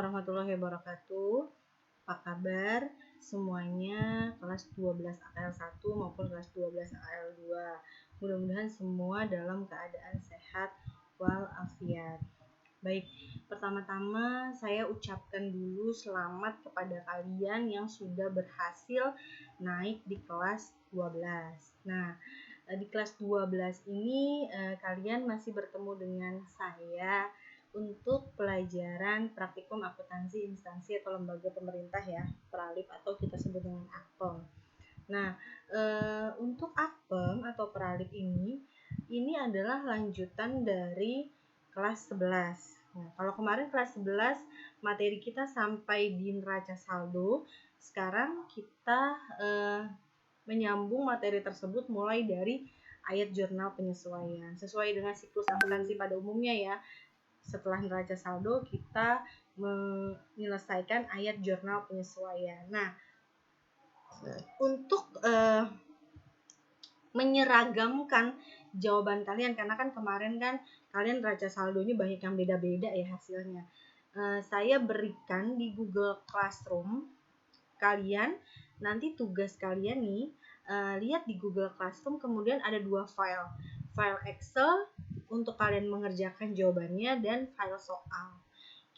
Warahmatullahi wabarakatuh. Apa kabar semuanya kelas 12 AKL 1 maupun kelas 12 AKL 2. Mudah-mudahan semua dalam keadaan sehat walafiat. Baik, pertama-tama saya ucapkan dulu selamat kepada kalian yang sudah berhasil naik di kelas 12. Nah, di kelas 12 ini kalian masih bertemu dengan saya untuk pelajaran praktikum akuntansi instansi atau lembaga pemerintah ya, Pralip atau kita sebut dengan Akpem. Nah, untuk Akpem atau Pralip ini adalah lanjutan dari kelas 11. Nah, kalau kemarin kelas 11 materi kita sampai di neraca saldo, sekarang kita menyambung materi tersebut mulai dari ayat jurnal penyesuaian. Sesuai dengan siklus akuntansi pada umumnya ya. Setelah neraca saldo kita menyelesaikan ayat jurnal penyesuaian. Nah, untuk menyeragamkan jawaban kalian, karena kan kemarin kan kalian neraca saldonya banyak yang beda-beda ya hasilnya. Saya berikan di Google Classroom kalian, nanti tugas kalian nih lihat di Google Classroom, kemudian ada dua file Excel untuk kalian mengerjakan jawabannya dan file soal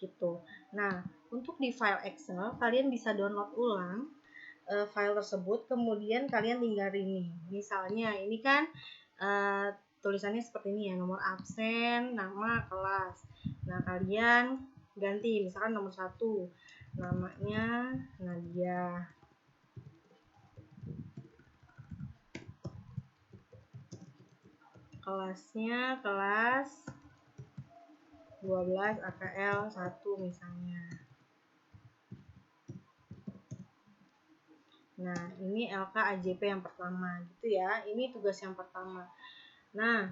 gitu. Nah, untuk di file Excel kalian bisa download ulang file tersebut, kemudian kalian tinggal ini. Misalnya ini kan tulisannya seperti ini ya, nomor absen, nama, kelas. Nah, kalian ganti, misalkan nomor 1 namanya Nadia. Kelasnya kelas 12 AKL 1 misalnya. Nah, ini LK AJP yang pertama gitu ya. Ini tugas yang pertama. Nah,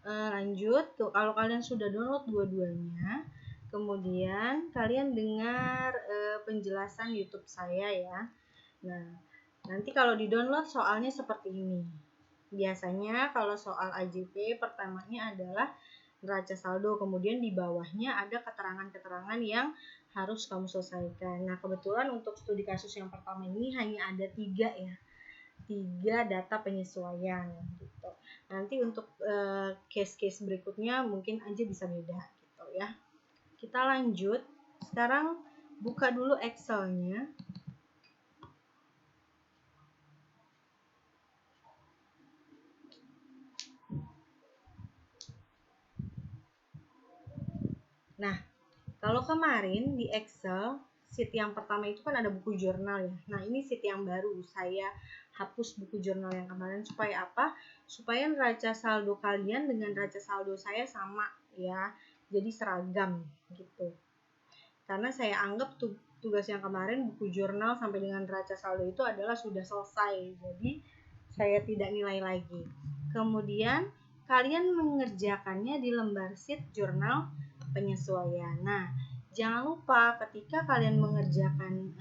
lanjut tuh, kalau kalian sudah download dua-duanya, kemudian kalian dengar penjelasan YouTube saya ya. Nah, nanti kalau di-download soalnya seperti ini. Biasanya kalau soal AJP pertamanya adalah neraca saldo, kemudian di bawahnya ada keterangan-keterangan yang harus kamu selesaikan. Nah, kebetulan untuk studi kasus yang pertama ini hanya ada 3 ya. 3 data penyesuaian gitu. Nanti untuk case-case berikutnya mungkin aja bisa beda gitu ya. Kita lanjut. Sekarang buka dulu Excel-nya. Nah, kalau kemarin di Excel, sheet yang pertama itu kan ada buku jurnal ya. Nah, ini sheet yang baru. Saya hapus buku jurnal yang kemarin supaya apa? Supaya neraca saldo kalian dengan neraca saldo saya sama ya. Jadi seragam gitu. Karena saya anggap tugas yang kemarin buku jurnal sampai dengan neraca saldo itu adalah sudah selesai. Jadi saya tidak nilai lagi. Kemudian kalian mengerjakannya di lembar sheet jurnal penyesuaian. Nah, jangan lupa ketika kalian mengerjakan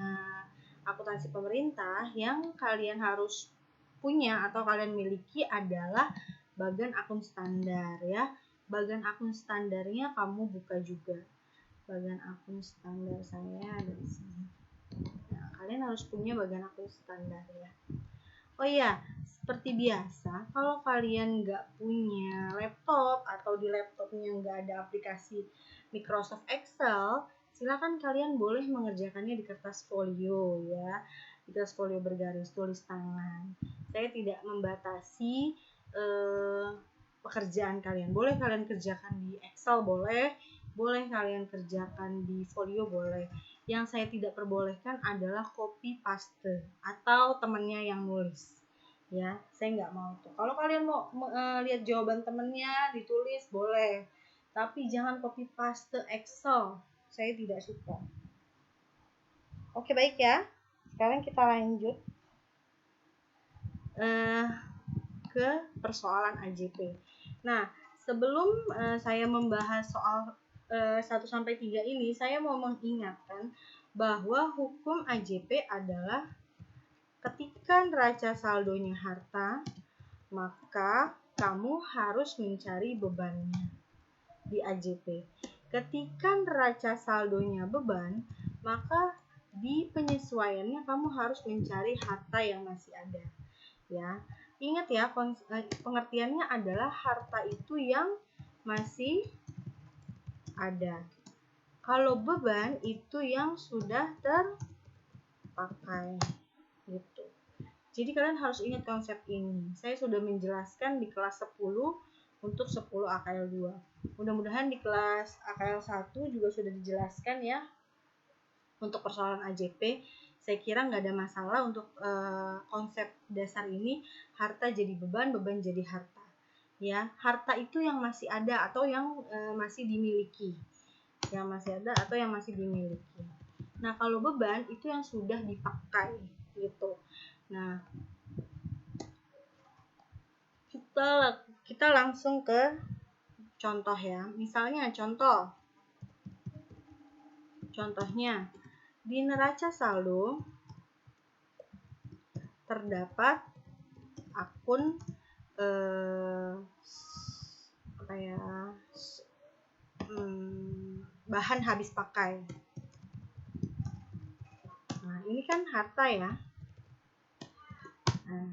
akuntansi pemerintah, yang kalian harus punya atau kalian miliki adalah bagan akun standar ya. Bagan akun standarnya kamu buka juga. Bagan akun standar saya ada di sini. Nah, kalian harus punya bagan akun standar ya. Oh iya, seperti biasa, kalau kalian nggak punya laptop atau di laptopnya nggak ada aplikasi Microsoft Excel, silakan kalian boleh mengerjakannya di kertas folio ya, di kertas folio bergaris tulis tangan. Saya tidak membatasi pekerjaan kalian. Boleh kalian kerjakan di Excel, boleh kalian kerjakan di folio, boleh. Yang saya tidak perbolehkan adalah copy paste atau temannya yang nulis ya, saya nggak mau tuh. Kalau kalian mau lihat jawaban temennya ditulis boleh, tapi jangan copy paste Excel, saya tidak suka. Oke, baik ya, sekarang kita lanjut ke persoalan AJP. Nah, sebelum saya membahas soal 1-3 ini, saya mau mengingatkan bahwa hukum AJP adalah ketika neraca saldonya harta, maka kamu harus mencari bebannya di AJP. ketika neraca saldonya beban, maka di penyesuaiannya kamu harus mencari harta yang masih ada. Ya, ingat ya, pengertiannya adalah harta itu yang masih ada. Kalau beban itu yang sudah terpakai, gitu. Jadi kalian harus ingat konsep ini. Saya sudah menjelaskan di kelas 10 untuk 10 AKL 2. Mudah-mudahan di kelas AKL 1 juga sudah dijelaskan ya. Untuk persoalan AJP, saya kira nggak ada masalah untuk konsep dasar ini, harta jadi beban, beban jadi harta. Ya, harta itu yang masih ada atau yang masih dimiliki. Yang masih ada atau yang masih dimiliki. Nah, kalau beban itu yang sudah dipakai, gitu. Nah, kita langsung ke contoh ya. Misalnya contohnya di neraca saldo terdapat akun bahan habis pakai. Nah, ini kan harta ya. Nah,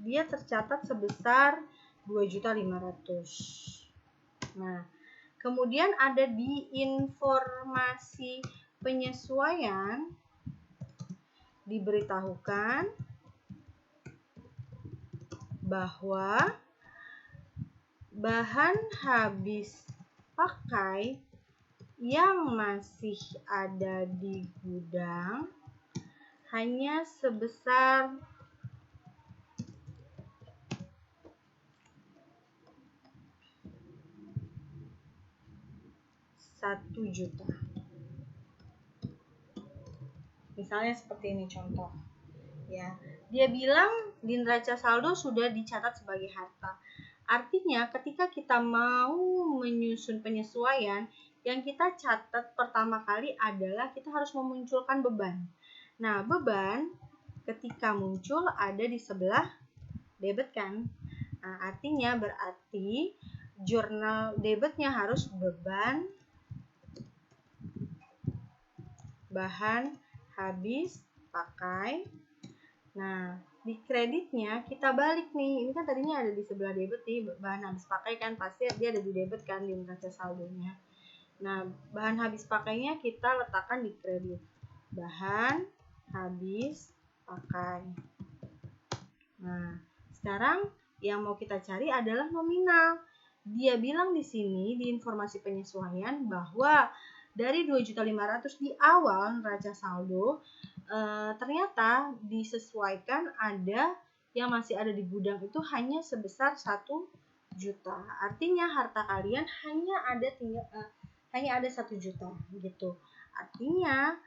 dia tercatat sebesar 2.500.000. Nah, kemudian ada di informasi penyesuaian diberitahukan bahwa bahan habis pakai yang masih ada di gudang hanya sebesar 1 juta. Misalnya seperti ini contoh. Ya, dia bilang di neraca saldo sudah dicatat sebagai harta. Artinya ketika kita mau menyusun penyesuaian, yang kita catat pertama kali adalah kita harus memunculkan beban. Nah, beban ketika muncul ada di sebelah debit kan. Nah, artinya berarti jurnal debitnya harus beban bahan habis pakai. Nah, di kreditnya kita balik nih. Ini kan tadinya ada di sebelah debit nih, bahan habis pakai kan pasti dia ada di debit kan di neraca saldonya. Nah, bahan habis pakainya kita letakkan di kredit. Bahan habis pakai. Nah, sekarang yang mau kita cari adalah nominal. Dia bilang di sini di informasi penyesuaian bahwa dari 2.500.000 di awal neraca saldo ternyata disesuaikan ada yang masih ada di gudang itu hanya sebesar 1 juta. Artinya harta kalian hanya ada 1 juta gitu. Artinya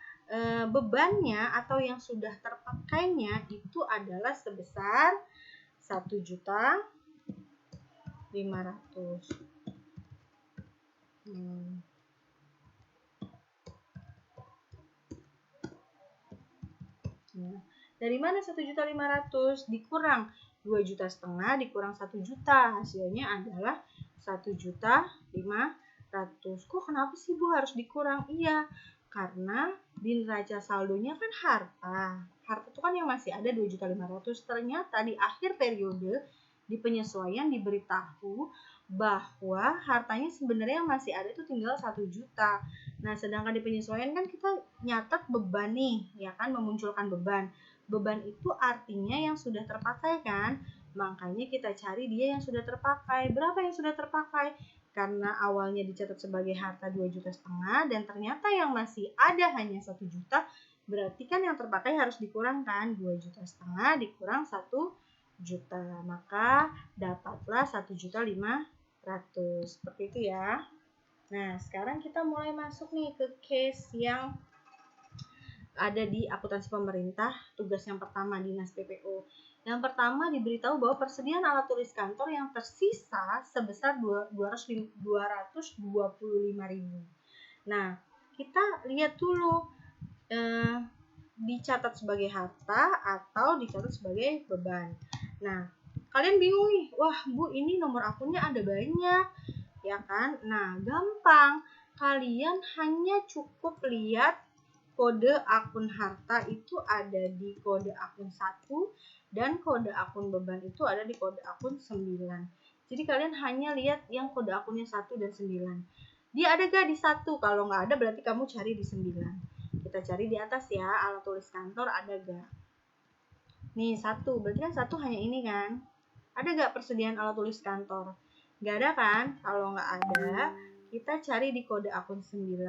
bebannya atau yang sudah terpakainya itu adalah sebesar 1.500.000. Nah, dari mana 1.500.000 dikurang 2,5 juta dikurang 1 juta, hasilnya adalah 1.500.000. Kok kenapa sih Bu harus dikurang? Iya, karena di neraca saldonya kan harta itu kan yang masih ada 2.500.000. Ternyata di akhir periode di penyesuaian diberitahu bahwa hartanya sebenarnya yang masih ada itu tinggal 1 juta. Nah, sedangkan di penyesuaian kan kita nyatet beban nih, ya kan, memunculkan beban. Beban itu artinya yang sudah terpakai kan? Makanya kita cari dia yang sudah terpakai. Berapa yang sudah terpakai? Karena awalnya dicatat sebagai harta 2,5 juta dan ternyata yang masih ada hanya 1 juta, berarti kan yang terpakai harus dikurangkan 2,5 juta dikurang 1 juta. Maka dapatlah 1.500.000. Seperti itu ya. Nah, sekarang kita mulai masuk nih ke case yang ada di akuntansi pemerintah, tugas yang pertama Dinas PPO. Yang pertama diberitahu bahwa persediaan alat tulis kantor yang tersisa sebesar 225.000. Nah, kita lihat dulu dicatat sebagai harta atau dicatat sebagai beban. Nah, kalian bingung nih, wah Bu ini nomor akunnya ada banyak, ya kan? Nah, gampang. kalian hanya cukup lihat kode akun harta itu ada di kode akun 1 dan kode akun beban itu ada di kode akun 9. Jadi kalian hanya lihat yang kode akunnya 1 dan 9. Dia ada gak di 1? Kalau nggak ada berarti kamu cari di 9. Kita cari di atas ya, alat tulis kantor ada gak? Nih 1, berarti kan 1 hanya ini kan? Ada gak persediaan alat tulis kantor? Gak ada kan? Kalau nggak ada, kita cari di kode akun 9.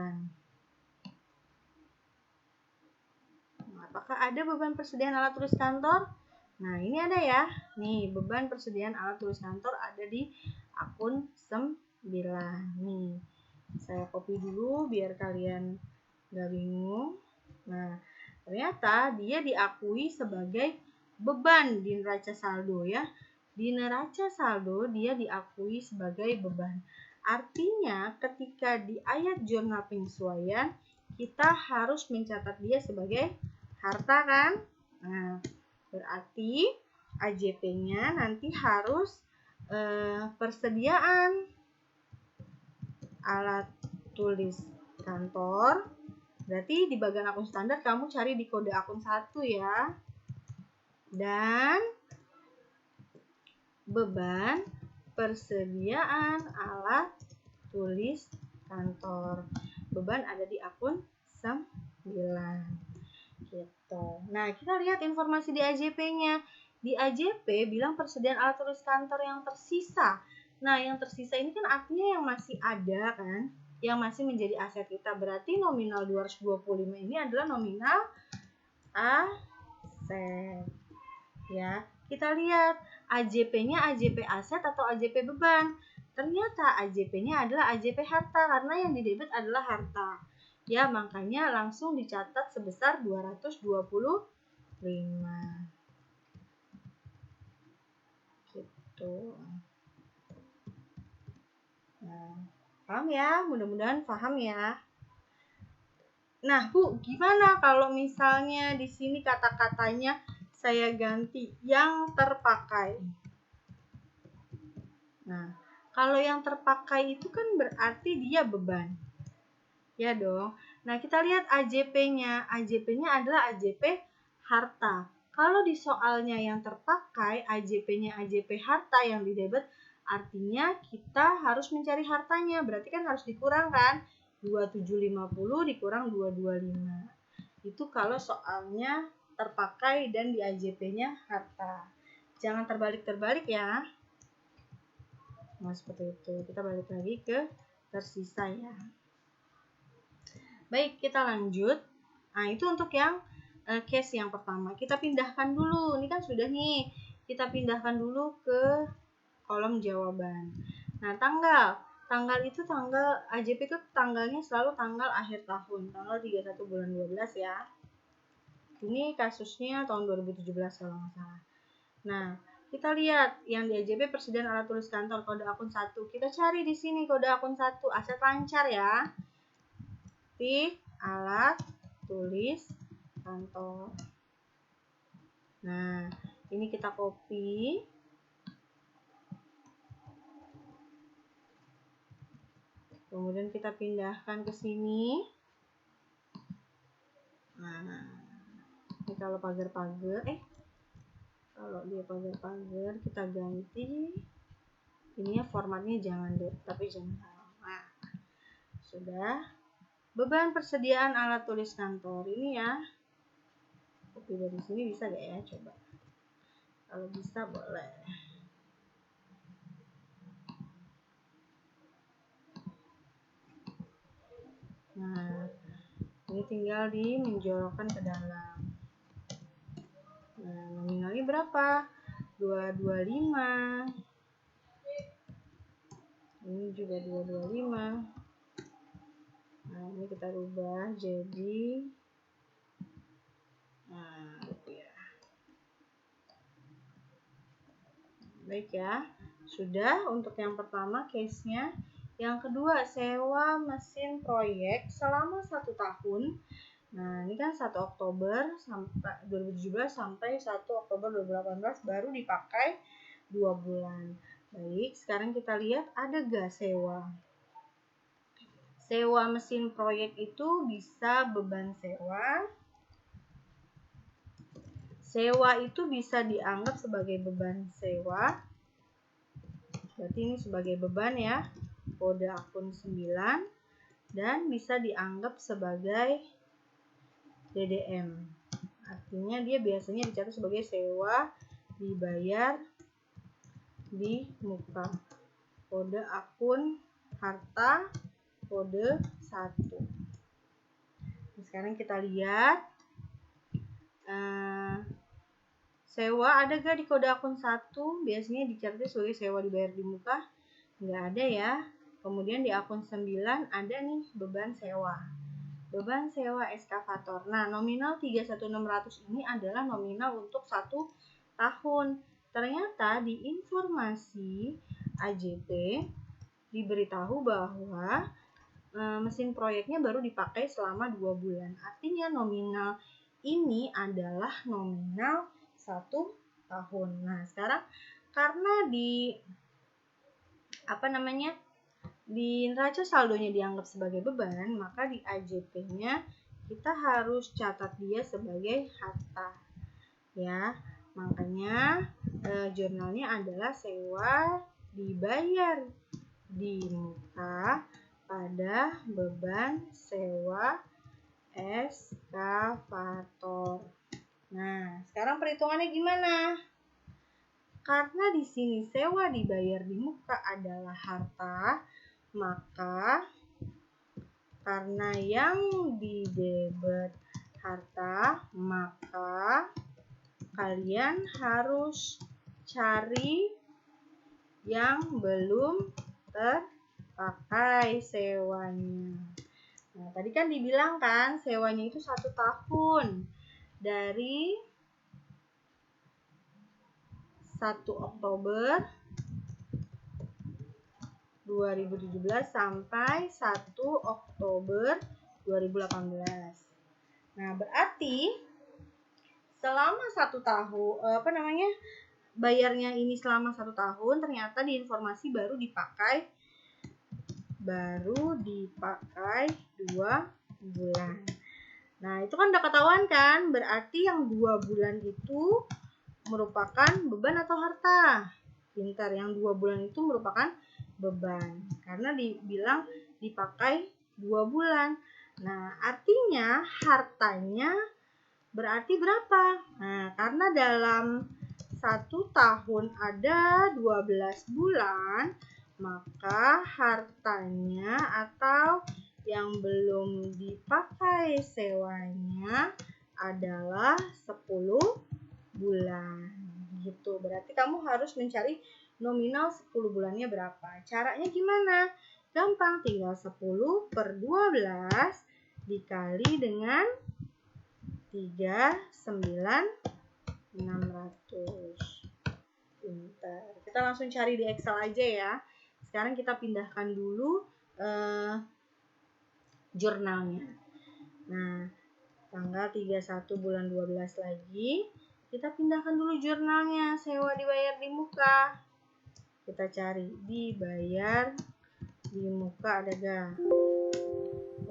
Nah, apakah ada beban persediaan alat tulis kantor? Nah, ini ada ya. Nih, beban persediaan alat tulis kantor ada di akun 9. Nih, saya copy dulu biar kalian gak bingung. Nah, ternyata dia diakui sebagai beban di neraca saldo ya. Di neraca saldo dia diakui sebagai beban. Artinya ketika di ayat jurnal penyesuaian kita harus mencatat dia sebagai harta kan? Nah, berarti AJP-nya nanti harus persediaan alat tulis kantor. Berarti di bagian akun standar kamu cari di kode akun 1 ya. Dan beban persediaan alat tulis kantor. Beban ada di akun 9. Gitu. Nah, kita lihat informasi di AJP-nya. Di AJP bilang persediaan alat tulis kantor yang tersisa. Nah, yang tersisa ini kan artinya yang masih ada kan? Yang masih menjadi aset kita. Berarti nominal 225 ini adalah nominal aset. Ya, kita lihat AJP-nya AJP aset atau AJP beban. Ternyata AJP-nya adalah AJP harta karena yang didebit adalah harta. Ya, makanya langsung dicatat sebesar 225. Gitu. Nah, paham ya? Mudah-mudahan paham ya. Nah, Bu, gimana kalau misalnya di sini kata-katanya saya ganti yang terpakai? Nah, kalau yang terpakai itu kan berarti dia beban. Ya dong. Nah, kita lihat AJP-nya. AJP-nya adalah AJP harta. Kalau di soalnya yang terpakai, AJP-nya AJP harta yang didebet, artinya kita harus mencari hartanya. Berarti kan harus dikurangkan. 2750 dikurang 225. Itu kalau soalnya terpakai dan di AJP-nya harta. Jangan terbalik-terbalik ya. Nah, seperti itu. Kita balik lagi ke tersisa ya. Baik, kita lanjut. Nah, itu untuk yang case yang pertama. Kita pindahkan dulu. Ini kan sudah nih. Kita pindahkan dulu ke kolom jawaban. Nah, tanggal. Tanggal itu tanggal AJP itu tanggalnya selalu tanggal akhir tahun. Tanggal 31 bulan 12 ya. Ini kasusnya tahun 2017 kalau nggak salah. Nah, kita lihat yang di AJP persediaan alat tulis kantor kode akun 1. Kita cari di sini kode akun 1 aset lancar ya. Alat tulis kantor. Nah, ini kita copy. Kemudian kita pindahkan ke sini. Nah, ini kalau pagar-pagar, kalau dia pagar-pagar kita ganti. Ininya formatnya jangan deh, tapi jangan salah. Nah, sudah. Beban persediaan alat tulis kantor ini ya. Copy dari sini bisa gak ya? Coba. Kalau bisa boleh. Nah, ini tinggal menjorokkan ke dalam. Nah, nominalnya berapa? 225. Ini juga 225. Nah, ini kita rubah jadi rupiah. Baik ya. Sudah untuk yang pertama case-nya. Yang kedua, sewa mesin proyek selama 1 tahun. Nah, ini kan 1 Oktober sampai 2017 sampai 1 Oktober 2018 baru dipakai 2 bulan. Baik, sekarang kita lihat ada gak sewa. Sewa mesin proyek itu bisa beban sewa. Sewa itu bisa dianggap sebagai beban sewa. Berarti ini sebagai beban ya. Kode akun 9. Dan bisa dianggap sebagai DDM. Artinya dia biasanya dicatat sebagai sewa dibayar di muka. Kode akun harta kode 1. Sekarang kita lihat sewa ada gak di kode akun 1? Biasanya dicatat sebagai sewa dibayar di muka. Nggak ada ya. Kemudian di akun 9 ada nih beban sewa. Beban sewa eskavator. Nah, nominal 3.600 ini adalah nominal untuk 1 tahun. Ternyata di informasi AJP diberitahu bahwa mesin proyeknya baru dipakai selama 2 bulan. Artinya nominal ini adalah nominal 1 tahun. Nah, sekarang karena di neraca saldonya dianggap sebagai beban, maka di AJP-nya kita harus catat dia sebagai harta. Ya, makanya jurnalnya adalah sewa dibayar di muka pada beban sewa eskavator. Nah, sekarang perhitungannya gimana? Karena di sini sewa dibayar di muka adalah harta, maka karena yang didebet harta, maka kalian harus cari yang belum terpakai sewanya. Nah, tadi kan dibilang kan sewanya itu 1 tahun. Dari 1 Oktober 2017 sampai 1 Oktober 2018. Nah, berarti selama 1 tahun, bayarnya ini selama 1 tahun, ternyata di informasi baru dipakai 2 bulan. Nah, itu kan udah ketahuan kan? Berarti yang 2 bulan itu merupakan beban atau harta? Pintar, yang 2 bulan itu merupakan beban. Karena dibilang dipakai 2 bulan. Nah, artinya hartanya berarti berapa? Nah, karena dalam 1 tahun ada 12 bulan, maka hartanya atau yang belum dipakai sewanya adalah 10 bulan. Gitu. Berarti kamu harus mencari nominal 10 bulannya berapa. Caranya gimana? Gampang, tinggal 10 per 12 dikali dengan 3.900. Pintar. Kita langsung cari di Excel aja ya. Sekarang kita pindahkan dulu jurnalnya. Nah, tanggal 31 bulan 12 lagi. Kita pindahkan dulu jurnalnya. Sewa dibayar di muka. Kita cari dibayar di muka ada gak?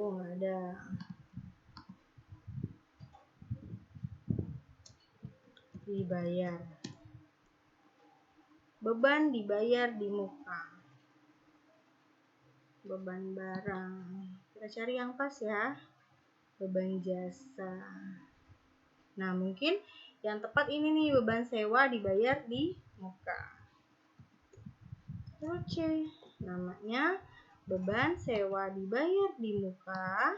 Oh, nggak ada. Dibayar. Beban dibayar di muka. Beban barang. Kita cari yang pas ya. Beban jasa. Nah, mungkin yang tepat ini nih, beban sewa dibayar di muka. Oke, namanya beban sewa dibayar di muka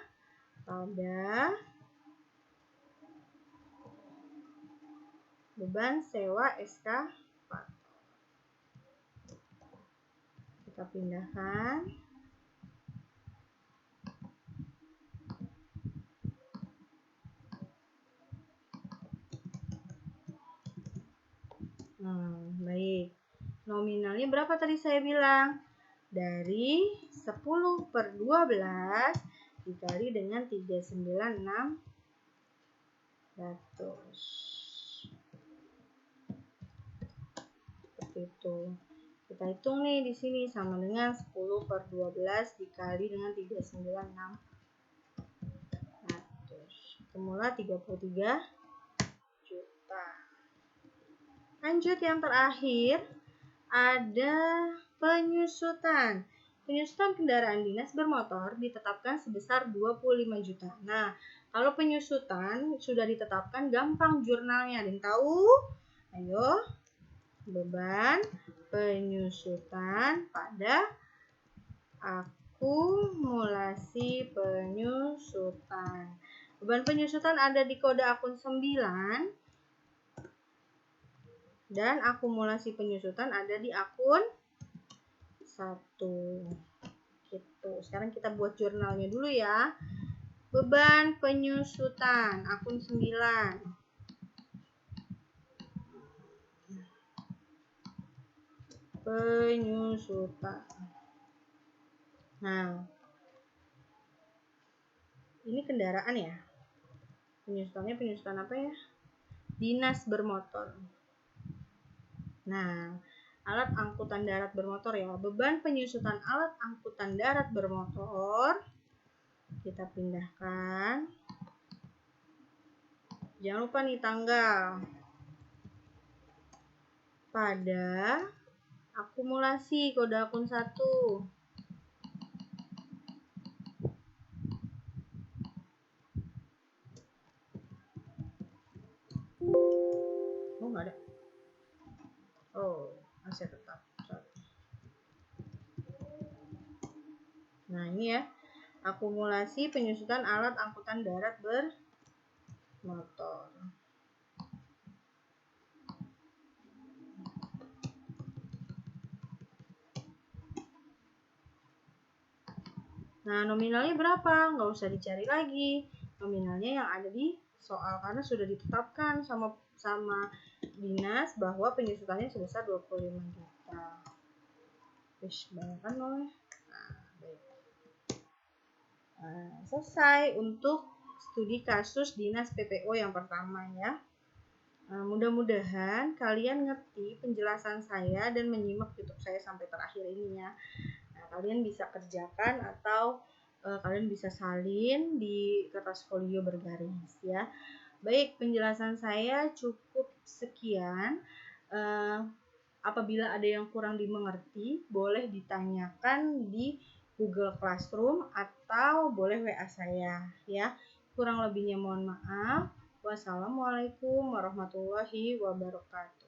pada beban sewa eskavator. Kita pindahkan. Baik. Nominalnya berapa tadi saya bilang? Dari 10 per 12 dikali dengan 3.900. Seperti itu. Kita hitung nih di sini sama dengan 10 per 12 dikali dengan 396. Semula 33 juta. Lanjut yang terakhir, ada penyusutan. Penyusutan kendaraan dinas bermotor ditetapkan sebesar 25 juta. Nah, kalau penyusutan sudah ditetapkan, gampang jurnalnya. Ada yang tahu? Ayo, beban penyusutan pada akumulasi penyusutan. Beban penyusutan ada di kode akun 9 dan akumulasi penyusutan ada di akun 1. Gitu. Sekarang kita buat jurnalnya dulu ya. Beban penyusutan akun 9. Penyusutan. Nah, ini kendaraan ya. Penyusutannya penyusutan apa ya? Dinas bermotor. Nah, alat angkutan darat bermotor ya. Beban penyusutan alat angkutan darat bermotor kita pindahkan. Jangan lupa nih tanggal. Pada akumulasi kode akun 1. Oh, nggak ada. Oh, masih tetap. Nah, ini ya. Akumulasi penyusutan alat angkutan darat bermotor. Nah, nominalnya berapa? Nggak usah dicari lagi. Nominalnya yang ada di soal karena sudah ditetapkan sama dinas bahwa penyusutannya sebesar 25 juta. Wih, banyak kan nolnya. Nah, baik. Nah, selesai untuk studi kasus dinas PPO yang pertama ya. Nah, mudah-mudahan kalian ngerti penjelasan saya dan menyimak YouTube saya sampai terakhir ini ya. Nah, kalian bisa kerjakan atau kalian bisa salin di kertas folio bergaris ya. Baik, penjelasan saya cukup sekian. Apabila ada yang kurang dimengerti, boleh ditanyakan di Google Classroom atau boleh WA saya ya. Kurang lebihnya mohon maaf. Wassalamualaikum warahmatullahi wabarakatuh.